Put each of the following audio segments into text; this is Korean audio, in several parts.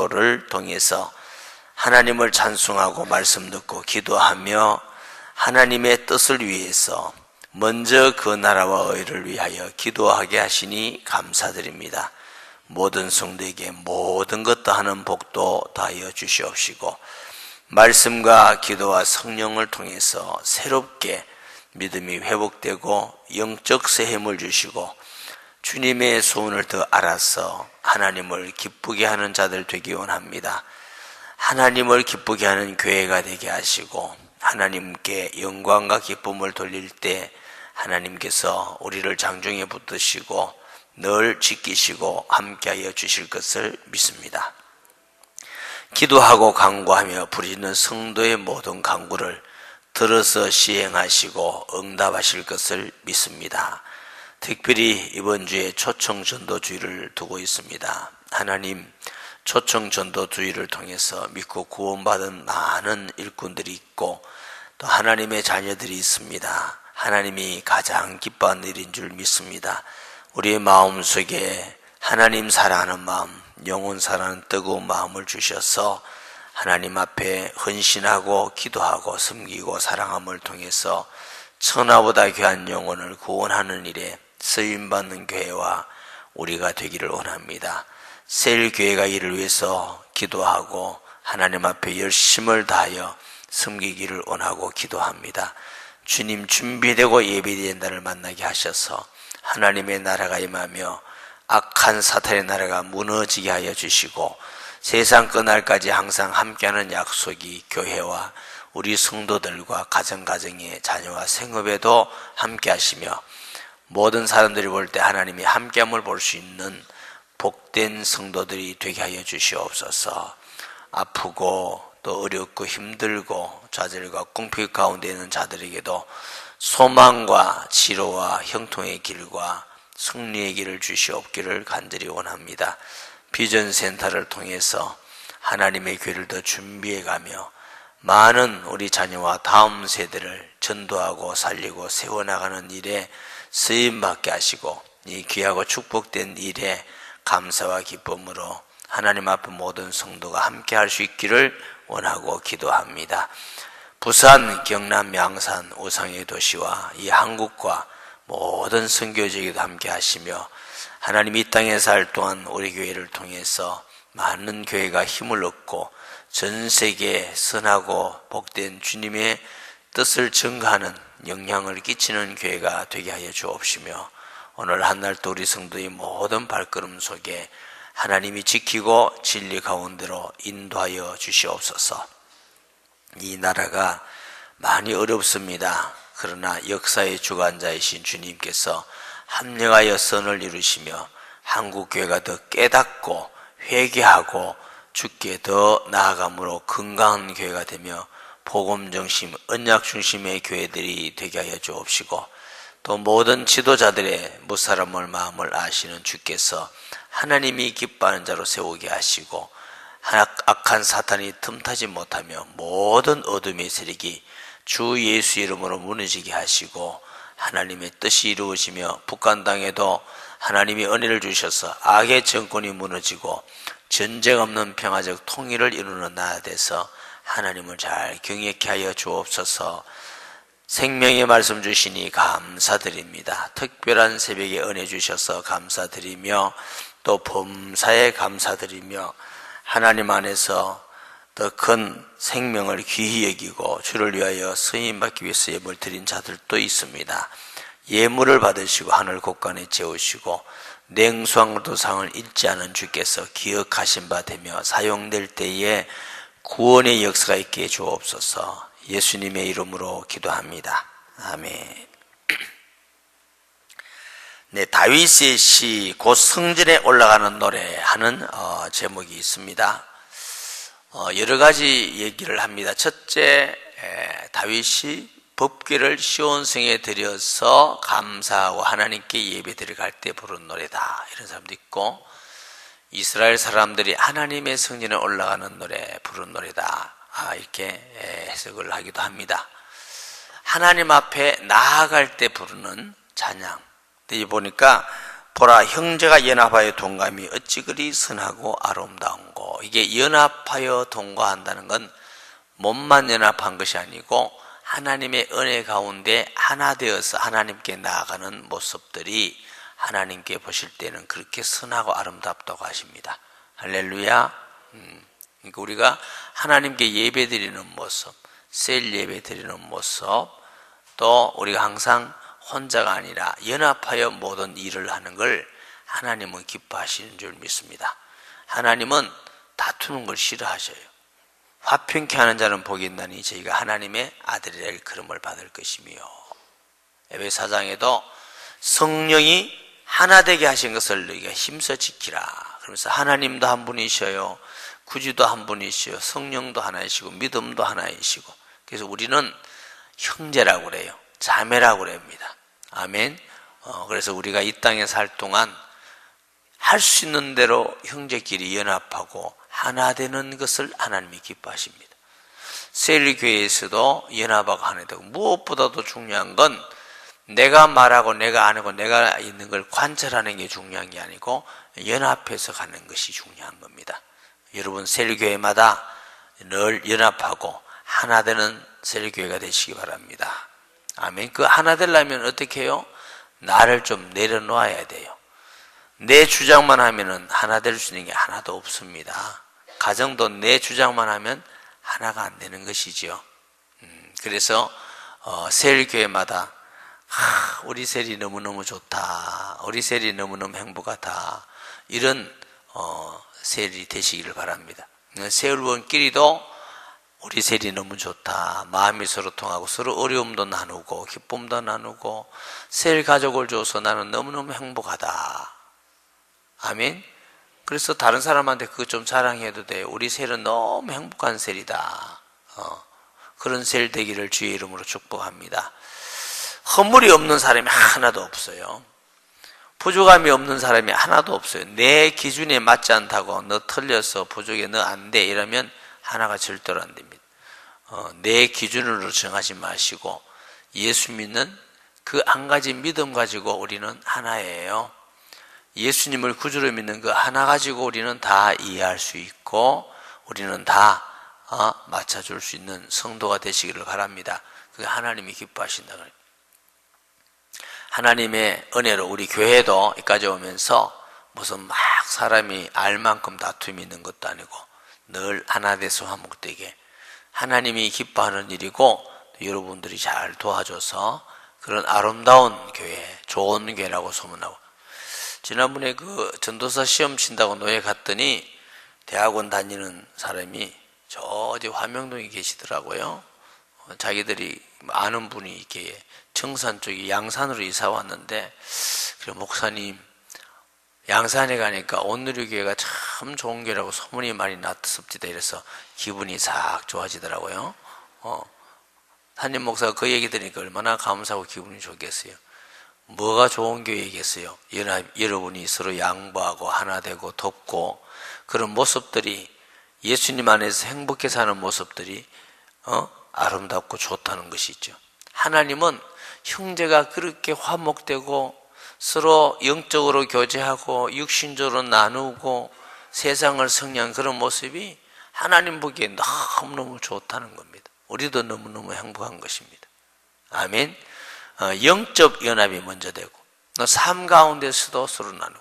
를 통해서 하나님을 찬송하고 말씀 듣고 기도하며 하나님의 뜻을 위해서 먼저 그 나라와 의를 위하여 기도하게 하시니 감사드립니다. 모든 성도에게 모든 것 다하는 복도 다하여 주시옵시고 말씀과 기도와 성령을 통해서 새롭게 믿음이 회복되고 영적 새힘을 주시고 주님의 소원을 더 알아서 하나님을 기쁘게 하는 자들 되기 원합니다. 하나님을 기쁘게 하는 교회가 되게 하시고 하나님께 영광과 기쁨을 돌릴 때 하나님께서 우리를 장중에 붙드시고 늘 지키시고 함께하여 주실 것을 믿습니다. 기도하고 간구하며 부르짖는 성도의 모든 간구를 들어서 시행하시고 응답하실 것을 믿습니다. 특별히 이번 주에 초청 전도주의를 두고 있습니다. 하나님, 초청 전도주의를 통해서 믿고 구원받은 많은 일꾼들이 있고 또 하나님의 자녀들이 있습니다. 하나님이 가장 기뻐하는 일인 줄 믿습니다. 우리의 마음속에 하나님 사랑하는 마음, 영혼 사랑하는 뜨거운 마음을 주셔서 하나님 앞에 헌신하고 기도하고 섬기고 사랑함을 통해서 천하보다 귀한 영혼을 구원하는 일에 쓰임받는 교회와 우리가 되기를 원합니다. 세일교회가 이를 위해서 기도하고 하나님 앞에 열심을 다하여 섬기기를 원하고 기도합니다. 주님 준비되고 예비된 날을 만나게 하셔서 하나님의 나라가 임하며 악한 사탄의 나라가 무너지게 하여 주시고 세상 끝날까지 항상 함께하는 약속이 교회와 우리 성도들과 가정의 자녀와 생업에도 함께 하시며 모든 사람들이 볼 때 하나님이 함께함을 볼 수 있는 복된 성도들이 되게 하여 주시옵소서. 아프고 또 어렵고 힘들고 좌절과 궁핍 가운데 있는 자들에게도 소망과 치료와 형통의 길과 승리의 길을 주시옵기를 간절히 원합니다. 비전센터를 통해서 하나님의 교회를 더 준비해가며 많은 우리 자녀와 다음 세대를 전도하고 살리고 세워나가는 일에 쓰임받게 하시고 이 귀하고 축복된 일에 감사와 기쁨으로 하나님 앞에 모든 성도가 함께 할 수 있기를 원하고 기도합니다. 부산, 경남, 양산, 우상의 도시와 이 한국과 모든 선교지에게도 함께 하시며 하나님 이 땅에 살 동안 우리 교회를 통해서 많은 교회가 힘을 얻고 전 세계에 선하고 복된 주님의 뜻을 증거하는 영향을 끼치는 교회가 되게 하여 주옵시며 오늘 한날도 우리 성도의 모든 발걸음 속에 하나님이 지키고 진리 가운데로 인도하여 주시옵소서. 이 나라가 많이 어렵습니다. 그러나 역사의 주관자이신 주님께서 합력하여 선을 이루시며 한국교회가 더 깨닫고 회개하고 주께 더 나아감으로 건강한 교회가 되며 복음 중심, 언약 중심의 교회들이 되게 하여 주옵시고 또 모든 지도자들의 무사람을 마음을 아시는 주께서 하나님이 기뻐하는 자로 세우게 하시고 악한 사탄이 틈타지 못하며 모든 어둠의 세력이 주 예수 이름으로 무너지게 하시고 하나님의 뜻이 이루어지며 북한 땅에도 하나님이 은혜를 주셔서 악의 정권이 무너지고 전쟁 없는 평화적 통일을 이루는 나라 돼서 하나님을 잘 경외케 하여 주옵소서. 생명의 말씀 주시니 감사드립니다. 특별한 새벽에 은혜 주셔서 감사드리며 또 범사에 감사드리며 하나님 안에서 더 큰 생명을 귀히 여기고 주를 위하여 승인받기 위해서 예물 드린 자들도 있습니다. 예물을 받으시고 하늘 곳간에 채우시고 냉수왕으로도 상을 잃지 않은 주께서 기억하신 바 되며 사용될 때에 구원의 역사가 있게 해 주옵소서. 예수님의 이름으로 기도합니다. 아멘. 네, 다윗의 시 곧 성전에 올라가는 노래 하는 제목이 있습니다. 여러 가지 얘기를 합니다. 첫째, 다윗이 법궤를 시온성에 들여서 감사하고 하나님께 예배 드려갈 때 부른 노래다, 이런 사람도 있고, 이스라엘 사람들이 하나님의 성전에 올라가는 노래 부른 노래다, 이렇게 해석을 하기도 합니다. 하나님 앞에 나아갈 때 부르는 찬양. 여기 보니까 보라 형제가 연합하여 동감이 어찌 그리 선하고 아름다운고. 이게 연합하여 동거한다는 건 몸만 연합한 것이 아니고 하나님의 은혜 가운데 하나 되어서 하나님께 나아가는 모습들이 하나님께 보실 때는 그렇게 선하고 아름답다고 하십니다. 할렐루야. 그러니까 우리가 하나님께 예배 드리는 모습, 셀 예배 드리는 모습, 또 우리가 항상 혼자가 아니라 연합하여 모든 일을 하는 걸 하나님은 기뻐하시는 줄 믿습니다. 하나님은 다투는 걸 싫어하셔요. 화평케 하는 자는 복이 있나니 저희가 하나님의 아들이라 일컬음을 받을 것이며, 에베소 4장에도 성령이 하나 되게 하신 것을 너희가 힘써 지키라. 그러면서 하나님도 한 분이셔요, 구주도 한 분이시요, 성령도 하나이시고 믿음도 하나이시고. 그래서 우리는 형제라고 그래요. 자매라고 그럽니다. 아멘. 그래서 우리가 이 땅에 살 동안 할 수 있는 대로 형제끼리 연합하고 하나 되는 것을 하나님이 기뻐하십니다. 세일교회에서도 연합하고 하나 되고, 무엇보다도 중요한 건 내가 말하고 내가 안 하고 내가 있는 걸 관찰하는 게 중요한 게 아니고 연합해서 가는 것이 중요한 겁니다. 여러분 세일교회마다 늘 연합하고 하나 되는 세일교회가 되시기 바랍니다. 아멘. 그 하나 되려면 어떻게 해요? 나를 좀 내려놓아야 돼요. 내 주장만 하면은 하나 될 수 있는 게 하나도 없습니다. 가정도 내 주장만 하면 하나가 안 되는 것이죠. 그래서 세일교회마다 우리 셀이 너무너무 좋다, 우리 셀이 너무너무 행복하다, 이런 셀이 되시기를 바랍니다. 세울원끼리도 우리 셀이 너무 좋다, 마음이 서로 통하고 서로 어려움도 나누고 기쁨도 나누고 셀 가족을 줘서 나는 너무너무 행복하다. 아멘. 그래서 다른 사람한테 그거 좀 자랑해도 돼요. 우리 셀은 너무 행복한 셀이다. 그런 셀 되기를 주의 이름으로 축복합니다. 허물이 없는 사람이 하나도 없어요. 부족함이 없는 사람이 하나도 없어요. 내 기준에 맞지 않다고 너 틀려서 부족해, 너 안 돼 이러면 하나가 절대로 안 됩니다. 내 기준으로 정하지 마시고 예수 믿는 그 한 가지 믿음 가지고 우리는 하나예요. 예수님을 구주로 믿는 그 하나 가지고 우리는 다 이해할 수 있고 우리는 다 맞춰줄 수 있는 성도가 되시기를 바랍니다. 그게 하나님이 기뻐하신다. 하나님의 은혜로 우리 교회도 여기까지 오면서 무슨 막 사람이 알 만큼 다툼이 있는 것도 아니고 늘 하나 돼서 화목되게 하나님이 기뻐하는 일이고, 여러분들이 잘 도와줘서 그런 아름다운 교회, 좋은 교회라고 소문나고. 지난번에 그 전도사 시험 친다고 노예 갔더니 대학원 다니는 사람이 저 어디 화명동에 계시더라고요. 자기들이 아는 분이 이렇게 청산 쪽이 양산으로 이사 왔는데, 그래 목사님 양산에 가니까 온누리교회가 참 좋은 교회라고 소문이 많이 났습니다. 이래서 기분이 싹 좋아지더라고요. 담임 목사가 그 얘기 들으니까 얼마나 감사하고 기분이 좋겠어요. 뭐가 좋은 교회겠어요? 여러분이 서로 양보하고 하나 되고 돕고 그런 모습들이, 예수님 안에서 행복해 사는 모습들이 아름답고 좋다는 것이죠. 하나님은 형제가 그렇게 화목되고 서로 영적으로 교제하고 육신적으로 나누고 세상을 승리한 그런 모습이 하나님 보기에 너무너무 좋다는 겁니다. 우리도 너무너무 행복한 것입니다. 아멘. 영적 연합이 먼저 되고 삶 가운데서도 서로 나누고,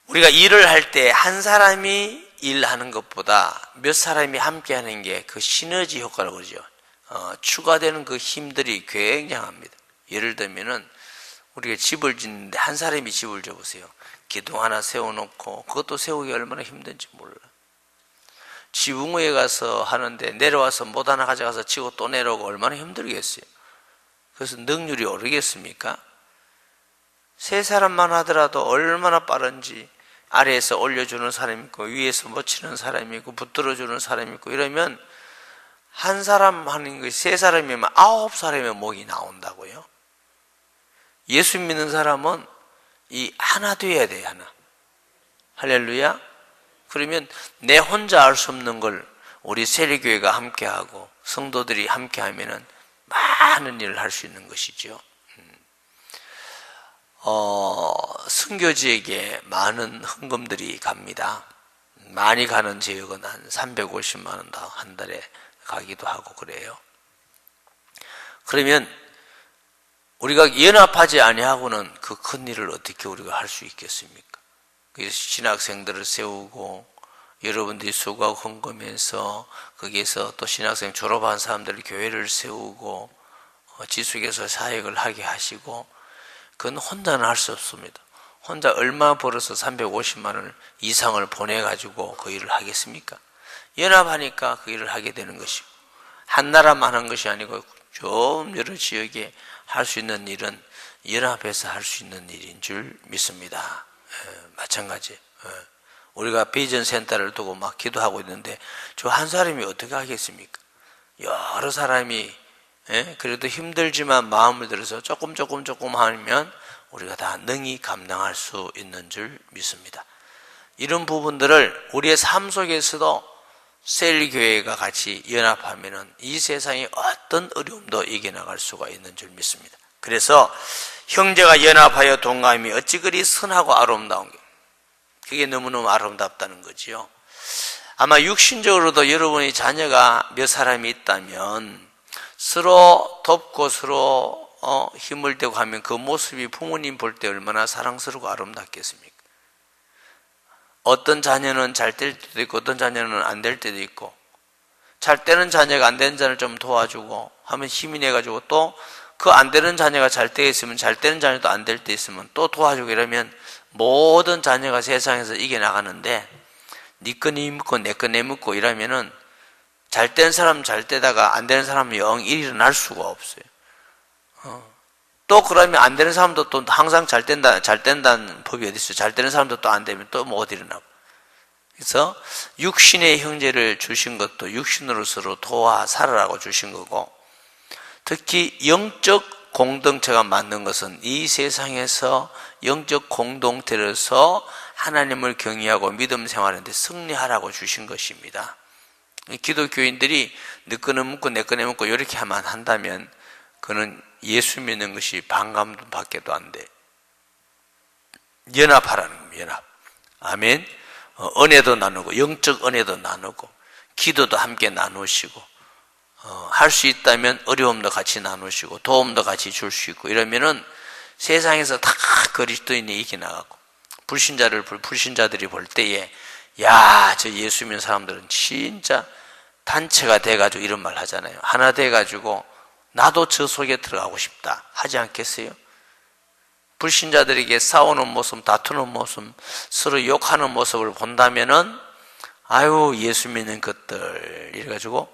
우리가 일을 할 때 한 사람이 일하는 것보다 몇 사람이 함께 하는 게 그 시너지 효과라고 그러죠. 추가되는 그 힘들이 굉장합니다. 예를 들면은 우리가 집을 짓는데 한 사람이 집을 져보세요. 기둥 하나 세워놓고 그것도 세우기 얼마나 힘든지 몰라. 지붕에 가서 하는데 내려와서 못 하나 가져가서 치고 또 내려오고 얼마나 힘들겠어요. 그래서 능률이 오르겠습니까? 세 사람만 하더라도 얼마나 빠른지, 아래에서 올려주는 사람이 있고 위에서 묻히는 사람이 있고 붙들어주는 사람이 있고 이러면 한 사람 하는 것이 세 사람이면 9사람의 목이 나온다고요. 예수 믿는 사람은 이 하나 돼야 돼요. 하나. 할렐루야. 그러면 내 혼자 알 수 없는 걸 우리 세리교회가 함께하고 성도들이 함께하면은 많은 일을 할 수 있는 것이죠. 선교지에게 많은 헌금들이 갑니다. 많이 가는 지역은 한 350만 원 한 달에 가기도 하고 그래요. 그러면 우리가 연합하지 아니하고는 그 큰 일을 어떻게 우리가 할 수 있겠습니까? 그래서 신학생들을 세우고 여러분들이 수고하고 헌금해서 거기에서 또 신학생 졸업한 사람들 교회를 세우고 지속해서 사역을 하게 하시고, 그건 혼자는 할 수 없습니다. 혼자 얼마 벌어서 350만 원 이상을 보내가지고 그 일을 하겠습니까? 연합하니까 그 일을 하게 되는 것이고, 한 나라만 한 것이 아니고 좀 여러 지역에 할 수 있는 일은 연합해서 할 수 있는 일인 줄 믿습니다. 마찬가지. 우리가 비전 센터를 두고 막 기도하고 있는데 저 한 사람이 어떻게 하겠습니까? 여러 사람이 그래도 힘들지만 마음을 들어서 조금 하면 우리가 다 능히 감당할 수 있는 줄 믿습니다. 이런 부분들을 우리의 삶 속에서도 셀교회가 같이 연합하면은 이 세상의 어떤 어려움도 이겨나갈 수가 있는 줄 믿습니다. 그래서 형제가 연합하여 동감이 어찌 그리 선하고 아름다운 게, 그게 너무너무 아름답다는 거지요. 아마 육신적으로도 여러분의 자녀가 몇 사람이 있다면 서로 돕고 서로 힘을 대고 하면 그 모습이 부모님 볼 때 얼마나 사랑스럽고 아름답겠습니까? 어떤 자녀는 잘 될 때도 있고 어떤 자녀는 안 될 때도 있고, 잘 되는 자녀가 안 되는 자녀를 좀 도와주고 하면 힘이 내가지고 또 그 안 되는 자녀가 잘 때 있으면 잘 되는 자녀도 안 될 때 있으면 또 도와주고 이러면 모든 자녀가 세상에서 이겨나가는데, 네 거 네 묻고 내 거 내 묻고 이러면은 잘 되는 사람 잘 되다가 안 되는 사람은 영 일어날 수가 없어요. 또 그러면 안 되는 사람도 또 항상 잘 된다는 법이 어디 있어요? 잘 되는 사람도 또 안 되면 또 못 일어나고. 그래서 육신의 형제를 주신 것도 육신으로 서로 도와 살아라고 주신 거고, 특히 영적 공동체가 만든 것은 이 세상에서 영적 공동체로서 하나님을 경외하고 믿음 생활하는데 승리하라고 주신 것입니다. 기독교인들이 너 거는 묻고 내 거는 묻고 이렇게 하면 한다면 그는 예수 믿는 것이 반감도 밖에도 안 돼. 연합하라는 겁니다. 연합. 아멘. 은혜도 나누고 영적 은혜도 나누고 기도도 함께 나누시고 할 수 있다면 어려움도 같이 나누시고 도움도 같이 줄 수 있고 이러면은 세상에서 다 그리스도인이 이겨나가고 불신자들이 볼 때에 야, 저 예수 믿는 사람들은 진짜 단체가 돼가지고 이런 말 하잖아요. 하나 돼가지고 나도 저 속에 들어가고 싶다 하지 않겠어요? 불신자들에게 싸우는 모습, 다투는 모습, 서로 욕하는 모습을 본다면은 아유 예수 믿는 것들 이래가지고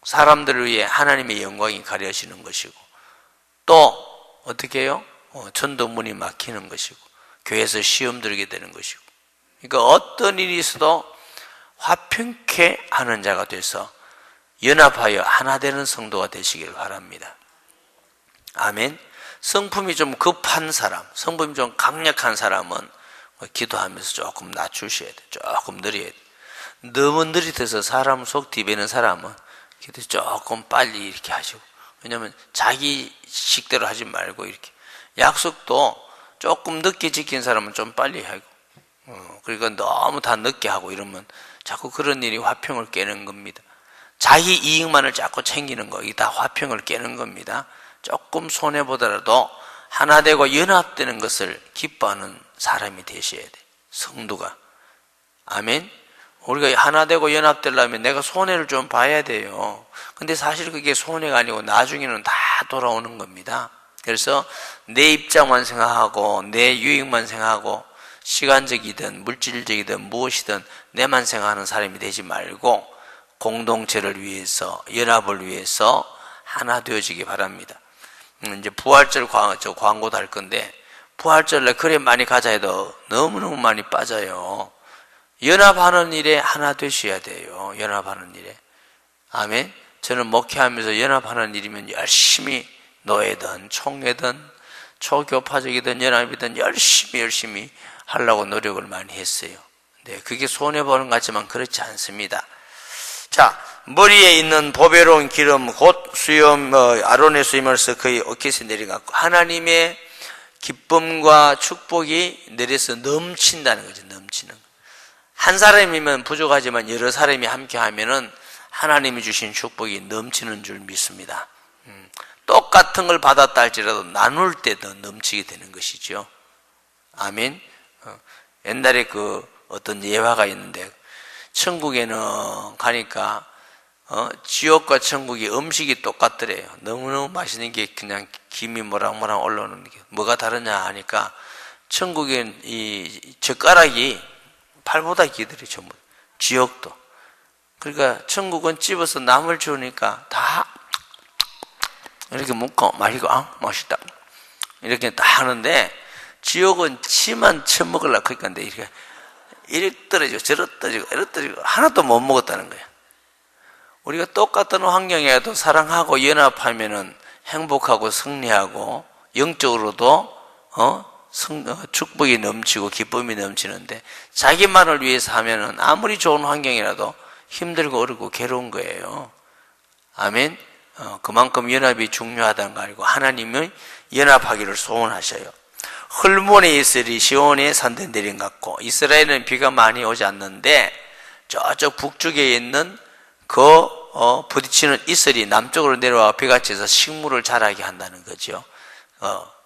사람들을 위해 하나님의 영광이 가려지는 것이고, 또 어떻게 해요? 전도문이 막히는 것이고 교회에서 시험 들게 되는 것이고, 그러니까 어떤 일이 있어도 화평케 하는 자가 돼서 연합하여 하나 되는 성도가 되시길 바랍니다. 아멘. 성품이 좀 급한 사람, 성품이 좀 강력한 사람은 기도하면서 조금 낮추셔야 돼. 조금 느려야 돼. 너무 느릿해서 사람 속 뒤배는 사람은 기도 조금 빨리 이렇게 하시고, 왜냐하면 자기 식대로 하지 말고 이렇게 약속도 조금 늦게 지킨 사람은 좀 빨리 하고, 그러니까 너무 다 늦게 하고 이러면 자꾸 그런 일이 화평을 깨는 겁니다. 자기 이익만을 자꾸 챙기는 거, 이게 다 화평을 깨는 겁니다. 조금 손해보더라도 하나 되고 연합되는 것을 기뻐하는 사람이 되셔야 돼. 성도가. 아멘. 우리가 하나 되고 연합되려면 내가 손해를 좀 봐야 돼요. 근데 사실 그게 손해가 아니고 나중에는 다 돌아오는 겁니다. 그래서 내 입장만 생각하고 내 유익만 생각하고 시간적이든 물질적이든 무엇이든 내만 생각하는 사람이 되지 말고 공동체를 위해서, 연합을 위해서 하나 되어지기 바랍니다. 이제 부활절 광고도 할 건데, 부활절에 그래 많이 가자 해도 너무너무 많이 빠져요. 연합하는 일에 하나 되셔야 돼요. 연합하는 일에. 아멘. 저는 목회하면서 연합하는 일이면 열심히 노예든 총회든 초교파적이든 연합이든 열심히 하려고 노력을 많이 했어요. 네, 그게 손해보는 것 같지만 그렇지 않습니다. 자, 머리에 있는 보배로운 기름 곧 수염 아론의 수염을 써 그의 어깨에서 내려갔고 하나님의 기쁨과 축복이 내려서 넘친다는 거죠. 넘치는. 한 사람이면 부족하지만 여러 사람이 함께 하면은 하나님이 주신 축복이 넘치는 줄 믿습니다. 똑같은 걸 받았다 할지라도 나눌 때 더 넘치게 되는 것이죠. 아멘. 옛날에 어떤 예화가 있는데, 천국에는 가니까 지옥과 천국이 음식이 똑같더래요. 너무너무 맛있는 게 그냥 김이 모락모락 올라오는 게 뭐가 다르냐 하니까, 천국엔 이 젓가락이 팔보다 기더래. 전부 지옥도. 그러니까 천국은 집어서 남을 주니까 다 이렇게 먹고 마시고 맛있다 이렇게 다 하는데, 지옥은 치만 처먹으려고 그러니까 이렇게 떨어지고 저렇게 떨어지고 이렇게 떨어지고 하나도 못 먹었다는 거예요. 우리가 똑같은 환경에도 사랑하고 연합하면은 행복하고 승리하고 영적으로도 축복이 넘치고 기쁨이 넘치는데, 자기만을 위해서 하면은 아무리 좋은 환경이라도 힘들고 어렵고 괴로운 거예요. 아멘. 그만큼 연합이 중요하다는 거 알고 하나님은 연합하기를 소원하셔요. 헐몬의 이슬이 시온의 산된 대림 같고, 이스라엘은 비가 많이 오지 않는데 저쪽 북쪽에 있는 부딪히는 이슬이 남쪽으로 내려와 비가 쳐서 식물을 자라게 한다는 거죠.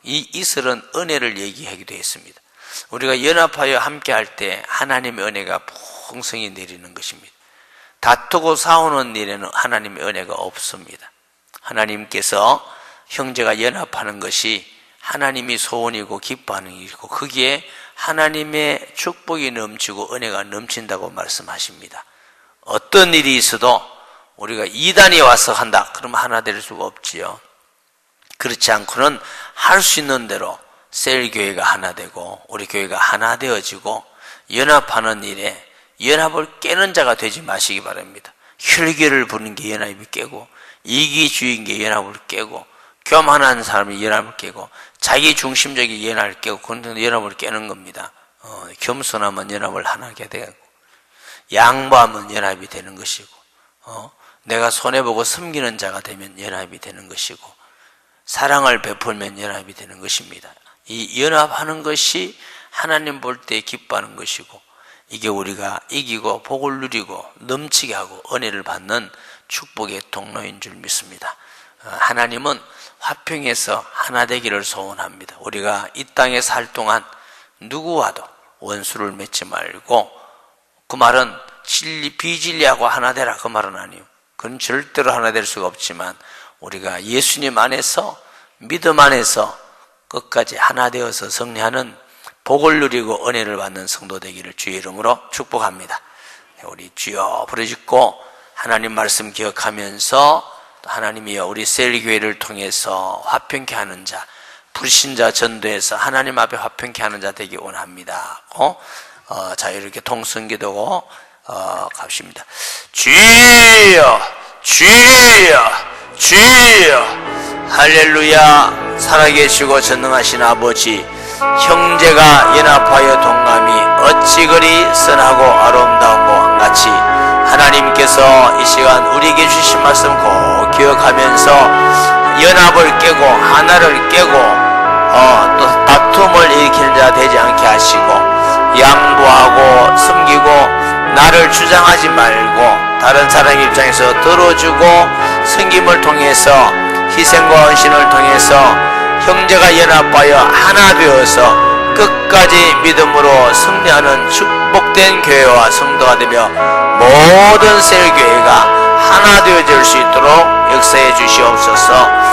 이 이슬은 은혜를 얘기하기도 했습니다. 우리가 연합하여 함께 할 때 하나님의 은혜가 풍성히 내리는 것입니다. 다투고 싸우는 일에는 하나님의 은혜가 없습니다. 하나님께서 형제가 연합하는 것이 하나님이 소원이고 기뻐하는 일이고, 거기에 하나님의 축복이 넘치고 은혜가 넘친다고 말씀하십니다. 어떤 일이 있어도 우리가 이단이 와서 한다 그러면 하나 될 수가 없지요. 그렇지 않고는 할 수 있는 대로 셀교회가 하나 되고 우리 교회가 하나 되어지고 연합하는 일에 연합을 깨는 자가 되지 마시기 바랍니다. 혈기를 부는 게 연합을 깨고, 이기주의인 게 연합을 깨고, 교만한 사람이 연합을 깨고, 자기 중심적인 연합을 깨고, 그런 연합을 깨는 겁니다. 겸손하면 연합을 하나게 되고, 양보하면 연합이 되는 것이고, 내가 손해보고 섬기는 자가 되면 연합이 되는 것이고, 사랑을 베풀면 연합이 되는 것입니다. 이 연합하는 것이 하나님 볼 때 기뻐하는 것이고, 이게 우리가 이기고 복을 누리고 넘치게 하고 은혜를 받는 축복의 통로인 줄 믿습니다. 하나님은 화평해서 하나 되기를 소원합니다. 우리가 이 땅에 살 동안 누구와도 원수를 맺지 말고, 그 말은 비진리하고 하나 되라 그 말은 아니에요. 그건 절대로 하나 될 수가 없지만, 우리가 예수님 안에서 믿음 안에서 끝까지 하나 되어서 승리하는 복을 누리고 은혜를 받는 성도 되기를 주의 이름으로 축복합니다. 우리 주여 부르짖고 하나님 말씀 기억하면서, 하나님이여 우리 셀교회를 통해서 화평케 하는 자, 불신자 전도해서 하나님 앞에 화평케 하는 자 되기 원합니다. 자, 이렇게 통성기도고 갑시다. 주여 주여 주여. 할렐루야. 살아계시고 전능하신 아버지, 형제가 연합하여 동감이 어찌 그리 선하고 아름다운 것과 같이, 하나님께서 이 시간 우리에게 주신 말씀 꼭 기억하면서 연합을 깨고 하나를 깨고 또 다툼을 일으키는 자 되지 않게 하시고, 양보하고 섬기고 나를 주장하지 말고 다른 사람 입장에서 들어주고 섬김을 통해서 희생과 헌신을 통해서 형제가 연합하여 하나 되어서 끝까지 믿음으로 승리하는 축복된 교회와 성도가 되며 모든 셀교회가 하나 되어질 수 있도록 역사해 주시옵소서.